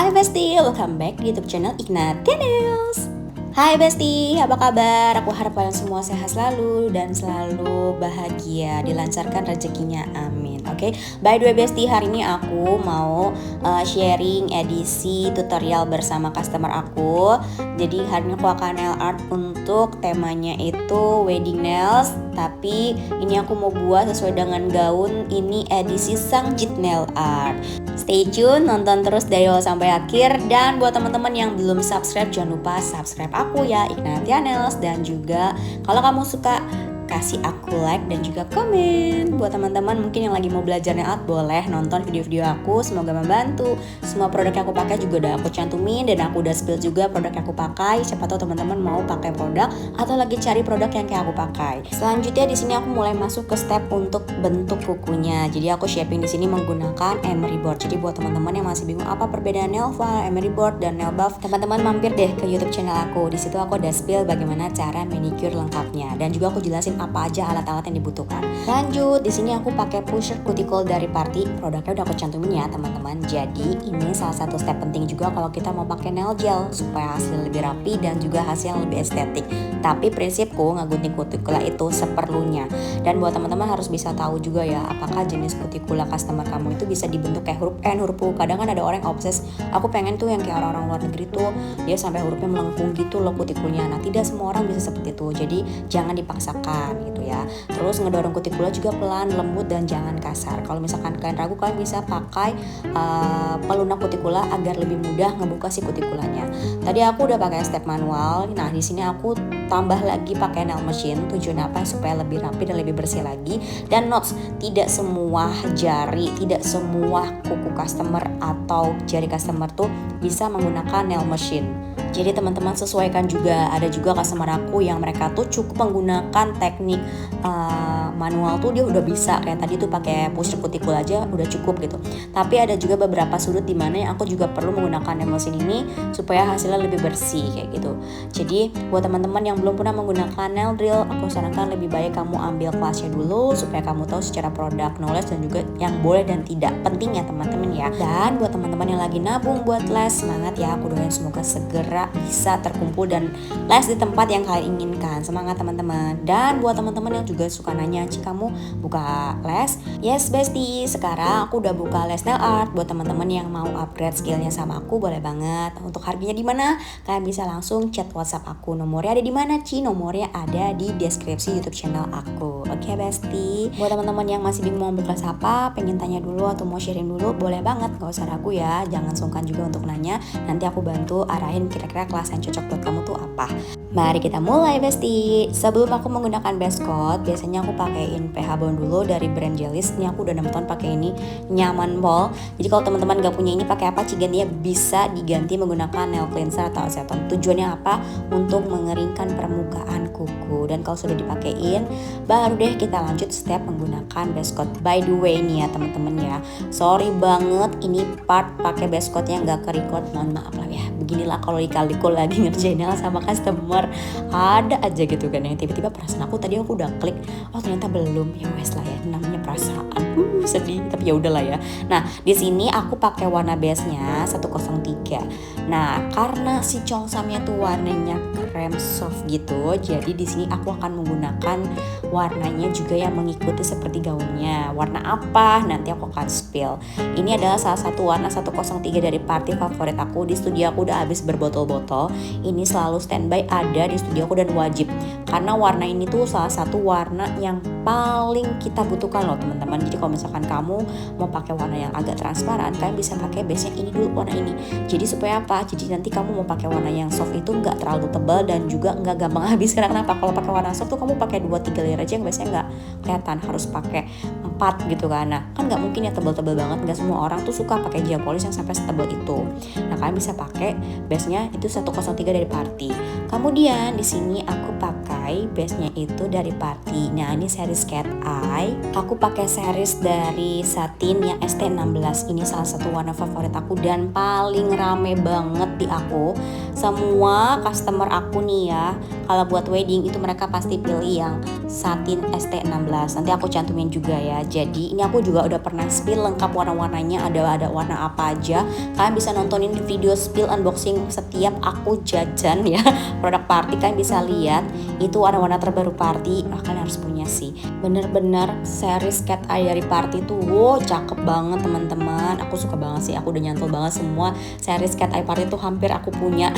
Hai Besti, welcome back di YouTube channel Ignatianels. Hai Besti, apa kabar? Aku harap kalian semua sehat selalu dan selalu bahagia, dilancarkan rezekinya, amin. Oke, by the way Besti, hari ini aku mau sharing edisi tutorial bersama customer aku. Jadi hari ini aku akan nail art untuk temanya itu wedding nails, tapi ini aku mau buat sesuai dengan gaun. Ini edisi Sangjit Nail Art. Stay tune, nonton terus dari awal sampai akhir. Dan buat teman-teman yang belum subscribe, jangan lupa subscribe aku ya, Ignatianels. Dan juga kalau kamu suka, kasih aku like dan juga komen. Buat teman-teman mungkin yang lagi mau belajar nail art, boleh nonton video-video aku, semoga membantu. Semua produk yang aku pakai juga udah aku cantumin dan aku udah spill juga produk yang aku pakai. Siapa tahu teman-teman mau pakai produk atau lagi cari produk yang kayak aku pakai. Selanjutnya di sini aku mulai masuk ke step untuk bentuk kukunya. Jadi aku shaping di sini menggunakan emery board. Jadi buat teman-teman yang masih bingung apa perbedaan nail file, emery board dan nail buff, teman-teman mampir deh ke YouTube channel aku. Di situ aku ada spill bagaimana cara manicure lengkapnya dan juga aku jelasin apa aja alat-alat yang dibutuhkan. Lanjut, di sini aku pakai pusher cuticle dari Party. Produknya udah aku cantumin ya teman-teman. Jadi ini salah satu step penting juga kalau kita mau pakai nail gel supaya hasil lebih rapi dan juga hasil yang lebih estetik. Tapi prinsipku ngegunting cuticula itu seperlunya. Dan buat teman-teman harus bisa tahu juga ya, apakah jenis cuticula customer kamu itu bisa dibentuk kayak huruf N, huruf U. Kadang kan ada orang yang obses, aku pengen tuh yang kayak orang-orang luar negeri tuh dia sampai hurufnya melengkung gitu loh cuticulnya. Nah, tidak semua orang bisa seperti itu. Jadi jangan dipaksakan gitu ya. Terus ngedorong cuticula juga pelan, lembut dan jangan kasar. Kalau misalkan kalian ragu, kalian bisa pakai pelunak cuticula agar lebih mudah ngebuka si cuticulanya. Tadi aku udah pakai step manual. Nah, di sini aku tambah lagi pakai nail machine. Tujuannya apa? Supaya lebih rapi dan lebih bersih lagi. Dan notes, tidak semua jari, tidak semua kuku customer atau jari customer tuh bisa menggunakan nail machine. Jadi teman-teman sesuaikan juga. Ada juga customer aku yang mereka tuh cukup menggunakan teknik manual tuh dia udah bisa, kayak tadi tuh pakai pusher cuticle aja udah cukup gitu. Tapi ada juga beberapa sudut di mana yang aku juga perlu menggunakan nail machine ini supaya hasilnya lebih bersih kayak gitu. Jadi buat teman-teman yang belum pernah menggunakan nail drill, aku sarankan lebih baik kamu ambil kelasnya dulu supaya kamu tahu secara produk knowledge dan juga yang boleh dan tidak penting ya teman-teman ya. Dan buat teman-teman yang lagi nabung buat les, semangat ya, aku doain semoga segera bisa terkumpul dan les di tempat yang kalian inginkan. Semangat teman-teman. Dan buat teman-teman yang juga suka nanya, Ci kamu buka les? Yes Besti, sekarang aku udah buka les nail art. Buat teman-teman yang mau upgrade skillnya sama aku, boleh banget. Untuk harganya di mana? Kalian bisa langsung chat WhatsApp aku. Nomornya ada di mana, Ci? Nomornya ada di deskripsi YouTube channel aku. Oke Besti. Buat teman-teman yang masih bingung mau buka kelas apa, pengen tanya dulu atau mau sharing dulu, boleh banget. Gak usah ragu ya. Jangan sungkan juga untuk nanya. Nanti aku bantu arahin kira-kira kelas yang cocok buat kamu tuh apa. Mari kita mulai Besti. Sebelum aku menggunakan base coat, biasanya aku pakein pH bond dulu dari brand Jelis. Ini aku udah 6 tahun pakai ini, nyaman ball. Jadi kalau teman-teman gak punya ini, pakai apa? Gantinya bisa diganti menggunakan nail cleanser atau aceton. Tujuannya apa? Untuk mengeringkan permukaan kuku. Dan kalau sudah dipakein, baru deh kita lanjut step menggunakan base coat. By the way nih ya teman-teman ya, sorry banget ini part pakai base coatnya gak ke-record, mohon maaf lah ya. Beginilah kalau kali-kali lagi ngerjain nail sama customer, ada aja gitu kan yang tiba-tiba perasaan aku tadi aku udah klik, oh ternyata belum, ya wes lah ya, namanya perasaan, sedih tapi ya udahlah ya. Nah di sini aku pakai warna base-nya 103. Nah karena si Cheongsamnya tuh warnanya krem soft gitu, jadi di sini aku akan menggunakan warnanya juga yang mengikuti seperti gaunnya. Warna apa? Nanti aku akan spill. Ini adalah salah satu warna 103 dari Party favorit aku. Di studio aku udah habis berbotol-botol. Ini selalu standby ada di studio aku dan wajib. Karena warna ini tuh salah satu warna yang paling kita butuhkan loh teman-teman. Jadi kalau misalkan kamu mau pakai warna yang agak transparan, kalian bisa pakai base-nya ini dulu, warna ini. Jadi supaya apa? Jadi nanti kamu mau pakai warna yang soft itu nggak terlalu tebal dan juga nggak gampang habis. Karena kenapa? Kalau pakai warna soft tuh kamu pakai 2-3 layer aja yang biasanya nggak kelihatan, harus pakai 4 gitu kan. Nah kan nggak mungkin ya tebal-tebal banget, nggak semua orang tuh suka pakai gel polish yang sampai setebal itu. Nah kalian bisa pakai base-nya itu 103 dari Party. Kemudian di sini aku pakai Eye, base-nya itu dari Party. Nah ini series Cat Eye, aku pakai series dari satin yang ST16. Ini salah satu warna favorit aku dan paling rame banget di aku. Semua customer aku nih ya, kalau buat wedding itu mereka pasti pilih yang satin ST16. Nanti aku cantumin juga ya. Jadi ini aku juga udah pernah spill lengkap warna-warnanya, ada warna apa aja. Kalian bisa nontonin di video spill unboxing setiap aku jajan ya produk Party. Kalian bisa lihat itu warna-warna terbaru Party. Kalian harus punya sih. Bener-bener series Cat Eye dari Party tuh wow, cakep banget teman-teman. Aku suka banget sih, aku udah nyantol banget semua series Cat Eye Party tuh hampir aku punya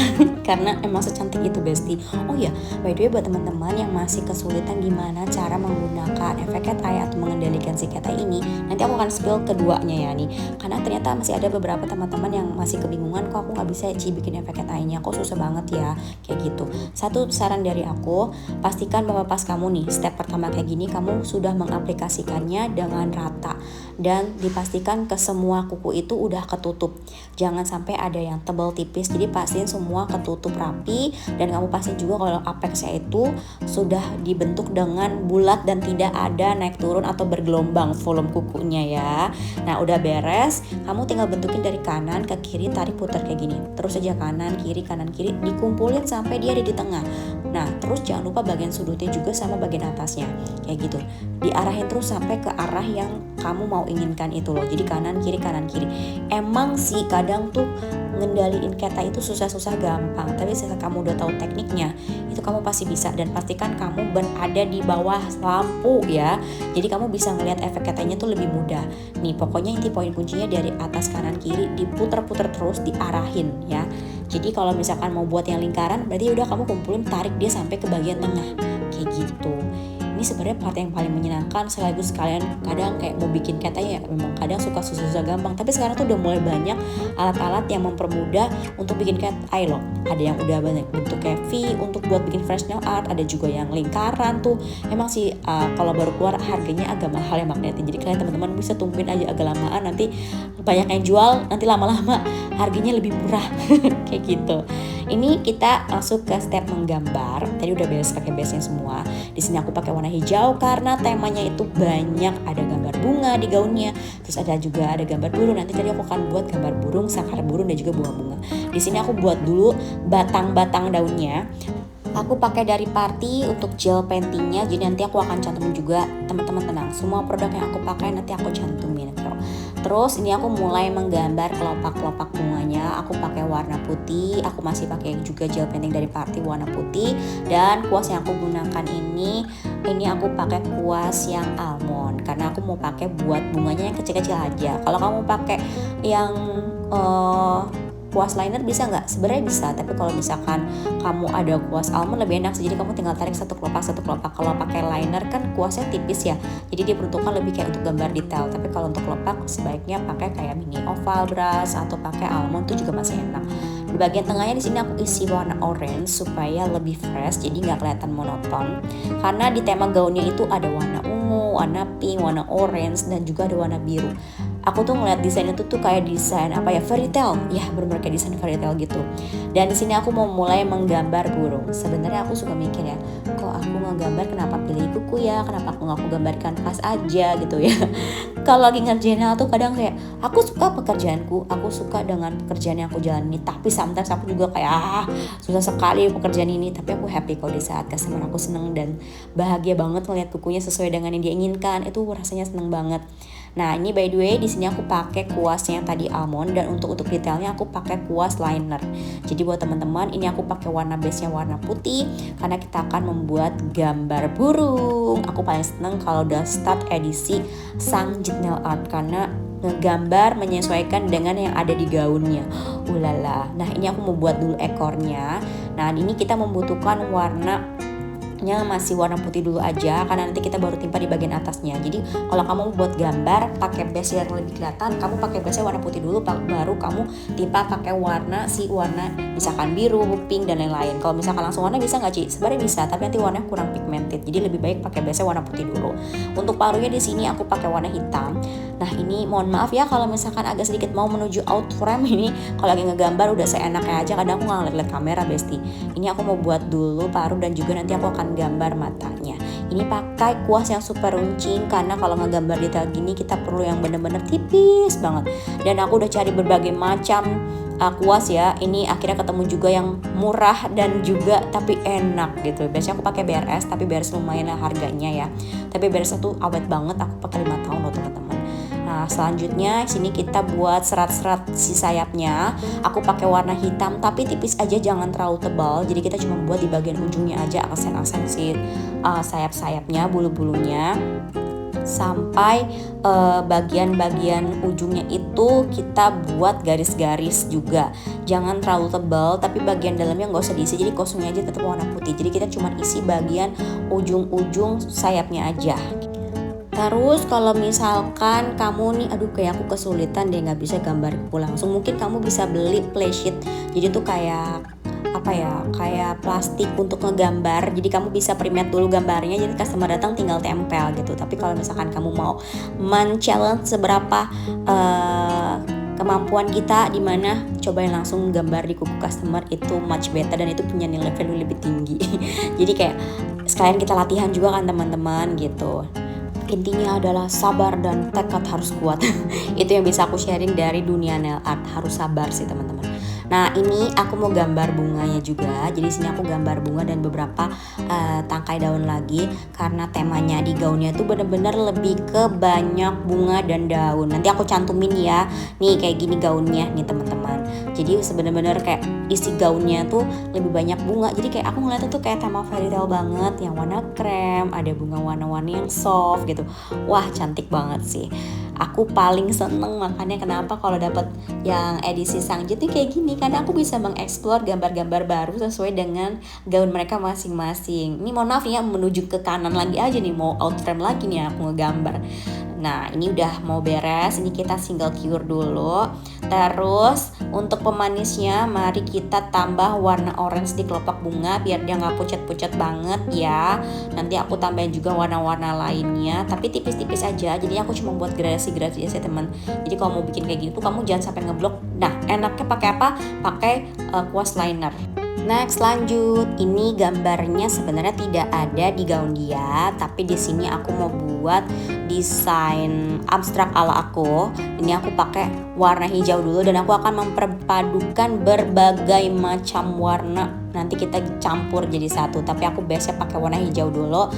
karena emang secantik itu Besti. Oh ya, by the way buat teman-teman yang masih kesulitan gimana cara menggunakan efek Cat Eye atau mengendalikan si Cat Eye ini, nanti aku akan spill keduanya ya nih. Karena ternyata masih ada beberapa teman-teman yang masih kebingungan, kok aku nggak bisa bikin efek Cat Eye-nya, kok susah banget ya kayak gitu. Satu saran dari aku, pastikan bahwa pas kamu nih step pertama kayak gini kamu sudah mengaplikasikannya dengan rata dan dipastikan ke semua kuku itu udah ketutup. Jangan sampai ada yang tebal tipis, jadi pastiin semua ketutup rapi dan kamu pastiin juga kalau apexnya itu sudah dibentuk dengan bulat dan tidak ada naik turun atau bergelombang volume kukunya ya. Nah udah beres, kamu tinggal bentukin dari kanan ke kiri, tarik putar kayak gini. Terus aja kanan kiri dikumpulin sampai dia ada di tengah. Nah terus jangan lupa bagian sudutnya juga sama bagian atasnya kayak gitu. Diarahin terus sampai ke arah yang kamu mau inginkan itu loh. Jadi kanan kiri. Emang sih kadang tuh ngendaliin Cat Eye itu susah-susah gampang, tapi setelah kamu udah tahu tekniknya itu kamu pasti bisa. Dan pastikan kamu berada di bawah lampu ya, jadi kamu bisa ngelihat efek Cat Eye-nya tuh lebih mudah. Nih pokoknya inti poin kuncinya dari atas kanan kiri diputer-puter terus, diarahin ya. Jadi kalau misalkan mau buat yang lingkaran berarti udah kamu kumpulin, tarik dia sampai ke bagian tengah kayak gitu. Ini sebenarnya part yang paling menyenangkan, sekaligus kalian kadang kayak mau bikin Cat Eye ya memang kadang suka susah-susah gampang, tapi sekarang tuh udah mulai banyak alat-alat yang mempermudah untuk bikin Cat Eye loh. Ada yang udah banyak bentuknya V untuk buat bikin fresh nail art, ada juga yang lingkaran tuh. Emang sih kalau baru keluar harganya agak mahal ya magnetnya, jadi kalian teman-teman bisa tungguin aja agak lamaan, nanti banyak yang jual, nanti lama-lama harganya lebih murah kayak gitu. Ini kita masuk ke step menggambar. Tadi udah beres pakai base-nya semua. Di sini aku pakai warna hijau karena temanya itu banyak, ada gambar bunga di gaunnya, terus ada juga ada gambar burung. Nanti tadi aku akan buat gambar burung, sakar burung dan juga bunga-bunga. Di sini aku buat dulu batang-batang daunnya. Aku pakai dari Party untuk gel paintingnya, jadi nanti aku akan cantumin juga. Teman-teman tenang, semua produk yang aku pakai nanti aku cantumin bro. Terus ini aku mulai menggambar kelopak-kelopak bunganya. Aku pakai warna putih, aku masih pakai juga gel painting dari Party warna putih. Dan kuas yang aku gunakan ini aku pakai kuas yang almond karena aku mau pakai buat bunganya yang kecil-kecil aja. Kalau kamu pakai yang kuas liner bisa nggak? Sebenarnya bisa, tapi kalau misalkan kamu ada kuas almond lebih enak sih. Jadi kamu tinggal tarik satu kelopak. Kalau pakai liner kan kuasnya tipis ya, jadi diperuntukkan lebih kayak untuk gambar detail. Tapi kalau untuk kelopak sebaiknya pakai kayak mini oval brush atau pakai almond tuh juga masih enak. Di bagian tengahnya di sini aku isi warna orange supaya lebih fresh, jadi nggak kelihatan monoton. Karena di tema gaunnya itu ada warna ungu, warna pink, warna orange, dan juga ada warna biru. Aku tuh ngeliat desain itu tuh kayak desain fairy tale, ya bener-bener kayak desain fairy tale gitu. Dan di sini aku mau mulai menggambar burung. Sebenarnya aku suka mikir ya, kok aku ngegambar kenapa pilih kuku ya, kenapa aku nggak gambarkan pas aja gitu ya. Kalau lagi ngerjain hal tuh kadang kayak aku suka pekerjaanku, aku suka dengan pekerjaan yang aku jalani, tapi sometimes aku juga kayak susah sekali pekerjaan ini. Tapi aku happy kalau di saat customer aku seneng dan bahagia banget melihat kukunya sesuai dengan yang dia inginkan, itu rasanya seneng banget. Nah ini by the way di sini aku pakai kuasnya tadi almond, dan untuk detailnya aku pakai kuas liner. Jadi buat teman-teman ini aku pakai warna base-nya warna putih karena kita akan membuat gambar burung. Aku paling seneng kalau udah start edisi Sang Jit Nail Art karena ngegambar menyesuaikan dengan yang ada di gaunnya. Ulala. Nah ini aku mau buat dulu ekornya. Nah ini kita membutuhkan warna masih warna putih dulu aja karena nanti kita baru timpa di bagian atasnya. Jadi kalau kamu buat gambar pakai base yang lebih kelihatan, kamu pakai base warna putih dulu, baru kamu timpa pakai warna misalkan biru, pink dan lain-lain. Kalau misalkan langsung warna bisa nggak Ci? Sebenarnya bisa, tapi nanti warnanya kurang pigmented. Jadi lebih baik pakai base warna putih dulu. Untuk paruhnya di sini aku pakai warna hitam. Nah ini mohon maaf ya kalau misalkan agak sedikit mau menuju out frame ini, kalau lagi ngegambar udah seenaknya aja, kadang aku nggak ngeliat kamera besti. Ini aku mau buat dulu paruh dan juga nanti aku akan gambar matanya. Ini pakai kuas yang super runcing karena kalau ngegambar detail gini kita perlu yang bener-bener tipis banget. Dan aku udah cari berbagai macam kuas ya. Ini akhirnya ketemu juga yang murah dan juga tapi enak gitu. Biasanya aku pakai BRS, tapi BRS lumayan lah harganya ya. Tapi BRS itu awet banget, aku pakai 5 tahun loh teman-teman. Nah selanjutnya sini kita buat serat-serat si sayapnya. Aku pakai warna hitam tapi tipis aja, jangan terlalu tebal. Jadi kita cuma buat di bagian ujungnya aja aksen-aksen si sayap-sayapnya, bulu-bulunya. Sampai bagian-bagian ujungnya itu kita buat garis-garis juga, jangan terlalu tebal tapi bagian dalamnya nggak usah diisi, jadi kosongnya aja tetap warna putih. Jadi kita cuma isi bagian ujung-ujung sayapnya aja. Terus kalau misalkan kamu nih, aduh kayak aku kesulitan deh nggak bisa gambar kuku langsung, mungkin kamu bisa beli playsheet. Jadi tuh kayak apa ya, kayak plastik untuk ngegambar. Jadi kamu bisa print dulu gambarnya, jadi customer datang tinggal tempel gitu. Tapi kalau misalkan kamu mau men-challenge seberapa kemampuan kita, dimana cobain langsung gambar di kuku customer, itu much better dan itu punya nilai value lebih tinggi. Jadi kayak sekalian kita latihan juga kan teman-teman gitu. Intinya adalah sabar dan tekad harus kuat. Itu yang bisa aku sharing dari dunia nail art, harus sabar sih teman-teman. Nah ini aku mau gambar bunganya juga. Jadi sini aku gambar bunga dan beberapa tangkai daun lagi, karena temanya di gaunnya tuh bener-bener lebih ke banyak bunga dan daun. Nanti aku cantumin ya. Nih kayak gini gaunnya nih teman-teman. Jadi sebener-bener kayak isi gaunnya tuh lebih banyak bunga. Jadi kayak aku ngeliatnya tuh kayak tema fairy tale banget, yang warna krem, ada bunga warna-warni yang soft gitu. Wah cantik banget sih. Aku paling seneng makanya kenapa kalau dapat yang edisi Sangjit nih kayak gini, karena aku bisa mengeksplor gambar-gambar baru sesuai dengan gaun mereka masing-masing. Ini mohon maaf ya, menuju ke kanan lagi aja nih, mau out frame lagi nih aku ngegambar. Nah ini udah mau beres, ini kita single cure dulu. Terus untuk pemanisnya mari kita tambah warna orange di kelopak bunga biar dia nggak pucat-pucat banget ya. Nanti aku tambahin juga warna-warna lainnya tapi tipis-tipis aja, jadi aku cuma buat gradasi-gradasi aja teman. Jadi kalau mau bikin kayak gitu kamu jangan sampai ngeblok. Nah enaknya pakai apa? Pakai kuas liner. Next lanjut, ini gambarnya sebenarnya tidak ada di gaun dia, tapi di sini aku mau buat desain abstrak ala aku. Ini aku pakai warna hijau dulu dan aku akan memperpadukan berbagai macam warna. Nanti kita campur jadi satu, tapi aku biasanya pakai warna hijau dulu.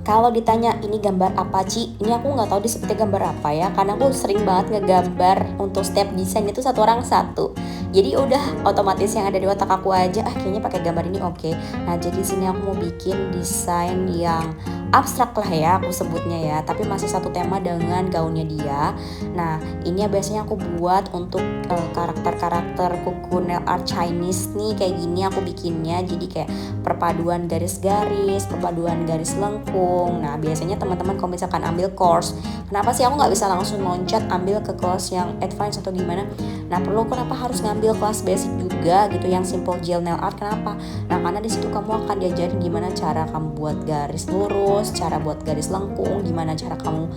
Kalau ditanya ini gambar apa Ci? Ini aku nggak tahu disebutnya gambar apa ya, karena aku sering banget ngegambar untuk setiap desain itu satu orang satu. Jadi udah otomatis yang ada di otak aku aja, kayaknya pakai gambar ini oke. Nah jadi sini aku mau bikin desain yang abstrak lah ya aku sebutnya ya, tapi masih satu tema dengan gaunnya dia. Nah ini ya biasanya aku buat untuk karakter-karakter kuku nail art Chinese nih, kayak gini aku bikinnya. Jadi kayak perpaduan garis-garis, perpaduan garis lengkung. Nah biasanya teman-teman kalau misalkan ambil course, kenapa sih aku nggak bisa langsung loncat ambil ke kelas yang advance atau gimana? Nah perlu kenapa harus ngambil kelas basic juga gitu yang simple gel nail art, kenapa? Nah karena di situ kamu akan diajarin gimana cara kamu buat garis lurus, cara buat garis lengkung, gimana cara kamu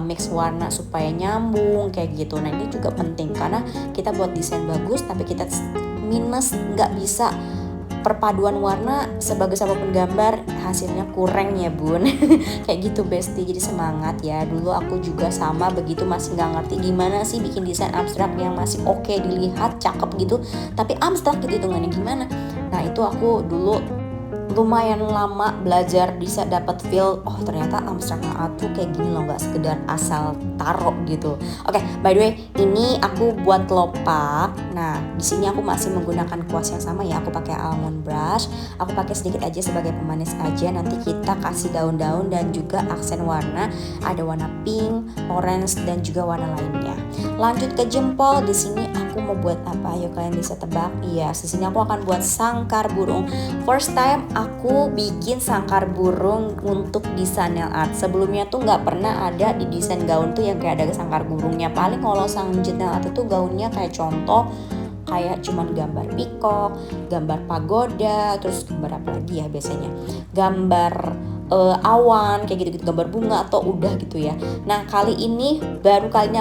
mix warna supaya nyambung kayak gitu. Nah ini juga penting karena kita buat desain bagus tapi kita minus nggak bisa perpaduan warna sebagai sebuah penggambar, hasilnya kurang ya bun. Kayak gitu bestie, jadi semangat ya. Dulu aku juga sama begitu, masih nggak ngerti gimana sih bikin desain abstrak yang masih oke dilihat cakep gitu tapi abstrak gitu hitungannya gimana. Nah itu aku dulu lumayan lama belajar bisa dapat feel, oh ternyata abstrak art tuh kayak gini loh, nggak sekedar asal taruh gitu. Oke, by the way, ini aku buat kelopak. Nah, di sini aku masih menggunakan kuas yang sama ya. Aku pakai almond brush. Aku pakai sedikit aja sebagai pemanis aja. Nanti kita kasih daun-daun dan juga aksen warna. Ada warna pink, orange dan juga warna lainnya. Lanjut ke jempol. Di sini aku mau buat apa? Ayo kalian bisa tebak. Iya, di sini aku akan buat sangkar burung. First time aku bikin sangkar burung untuk desain nail art. Sebelumnya tuh nggak pernah ada di desain gaun tuh yang kayak ada sangkar burungnya. Paling kalau Sangjit nail art itu gaunnya kayak contoh kayak cuman gambar peacock, gambar pagoda, terus gambar apa lagi ya biasanya, gambar awan kayak gitu-gitu, gambar bunga atau udah gitu ya. Nah kali ini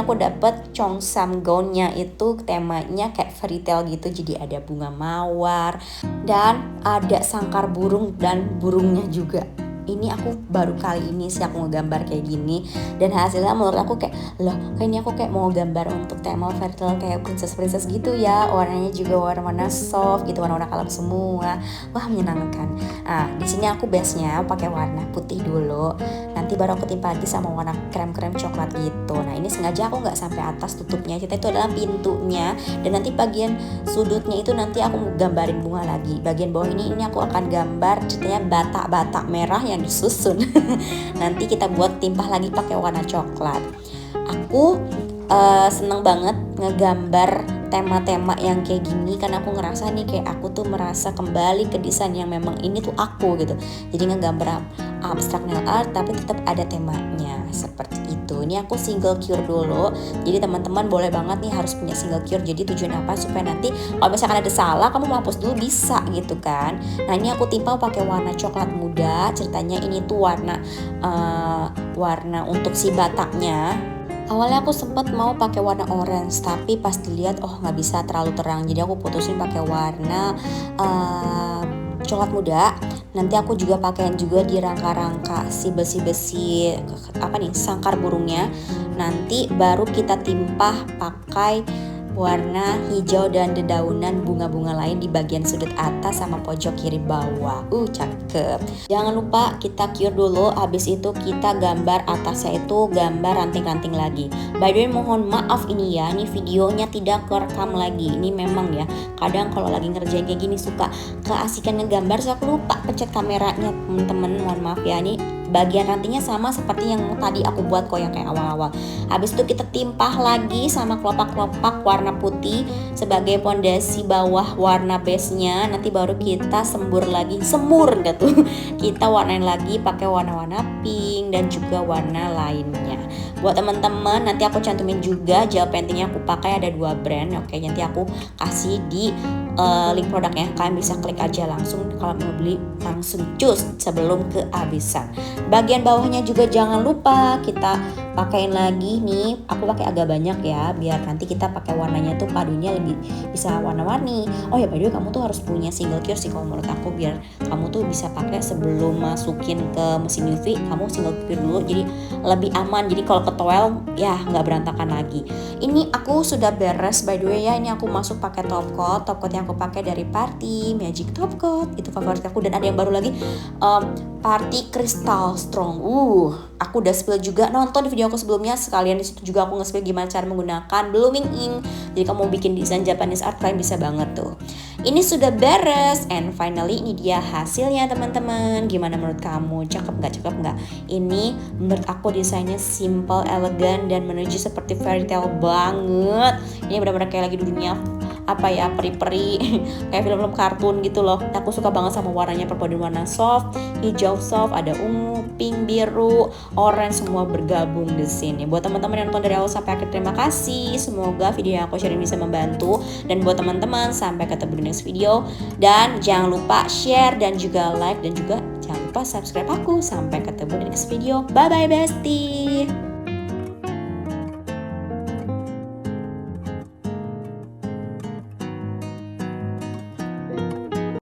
aku dapet Cheongsam Gown-nya itu temanya kayak fairy tale gitu, jadi ada bunga mawar dan ada sangkar burung dan burungnya juga. Ini aku baru kali ini sih aku ngegambar kayak gini, dan hasilnya menurut aku kayak loh, kayaknya aku kayak mau gambar untuk tema fairy tale kayak princess gitu ya. Warnanya juga warna-warna soft gitu, warna-warna kalem semua. Wah menyenangkan. Nah di sini aku base-nya pakai warna putih dulu, nanti baru aku timpa lagi sama warna krem-krem coklat gitu. Nah ini sengaja aku nggak sampai atas tutupnya, kita itu adalah pintunya, dan nanti bagian sudutnya itu nanti aku gambarin bunga lagi. Bagian bawah ini aku akan gambar ceritanya batak-batak merah yang disusun. Nanti kita buat timpah lagi pakai warna coklat. Aku seneng banget ngegambar tema-tema yang kayak gini, karena aku ngerasa nih kayak aku tuh merasa kembali ke desain yang memang ini tuh aku gitu. Jadi ngegambar abstrak nail art tapi tetap ada temanya seperti itu. Ini aku single cure dulu, jadi teman-teman boleh banget nih harus punya single cure. Jadi tujuan apa? Supaya nanti kalau misalkan ada salah kamu mau hapus dulu bisa gitu kan. Nah ini aku timpal pakai warna coklat muda, ceritanya ini tuh warna untuk si bataknya. Awalnya aku sempat mau pakai warna orange, tapi pas dilihat oh nggak bisa terlalu terang, jadi aku putusin pakai warna coklat muda. Nanti aku juga pakaiin juga di rangka-rangka si besi-besi sangkar burungnya. Nanti baru kita timpah pakai warna hijau dan dedaunan bunga-bunga lain di bagian sudut atas sama pojok kiri bawah. Cakep. Jangan lupa kita cure dulu, habis itu kita gambar atasnya itu gambar ranting-ranting lagi. By the way mohon maaf ini ya, ini videonya tidak kerekam lagi. Ini memang ya, kadang kalau lagi ngerjain kayak gini suka keasikan ngegambar, so aku lupa pencet kameranya temen-temen, mohon maaf ya. Ini bagian rantingnya sama seperti yang tadi aku buat kok yang kayak awal-awal. Habis itu kita timpah lagi sama kelopak-kelopak warna putih sebagai pondasi bawah warna base-nya. Nanti baru kita semur nggak tuh? Kita warnain lagi pakai warna-warna pink dan juga warna lainnya. Buat teman-teman nanti aku cantumin juga gel paintingnya aku pakai ada 2 brand. Oke, nanti aku kasih di link produknya, kalian bisa klik aja langsung kalau mau beli langsung cus sebelum kehabisan. Bagian bawahnya juga jangan lupa kita pakein lagi nih, aku pakai agak banyak ya biar nanti kita pakai warnanya tuh padunya lebih bisa warna-warni. Oh ya by the way kamu tuh harus punya single cure sih kalau menurut aku, biar kamu tuh bisa pakai sebelum masukin ke mesin UV, kamu single cure dulu jadi lebih aman, jadi kalau ketowel ya nggak berantakan lagi. Ini aku sudah beres by the way ya, ini aku masuk pakai top coat yang aku pakai dari Party Magic Top Coat, itu favorit aku. Dan ada yang baru lagi Party Crystal Strong. Aku udah spill juga, nonton di video aku sebelumnya, sekalian di situ juga aku nge-spill gimana cara menggunakan blooming ink. Jadi kamu bikin desain Japanese art kalian bisa banget tuh. Ini sudah beres and finally ini dia hasilnya teman-teman. Gimana menurut kamu? Cakep nggak? Ini menurut aku desainnya simple, elegan dan menuju seperti fairy tale banget. Ini benar-benar kayak lagi di dunia peri-peri kayak film-film kartun gitu loh. Aku suka banget sama warnanya, perpaduan warna soft, hijau soft, ada ungu, pink, biru, orange, semua bergabung di sini. Buat teman-teman yang nonton dari awal sampai akhir, terima kasih. Semoga video yang aku share bisa membantu. Dan buat teman-teman, sampai ketemu di next video. Dan jangan lupa share dan juga like, dan juga jangan lupa subscribe aku. Sampai ketemu di next video. Bye bye bestie.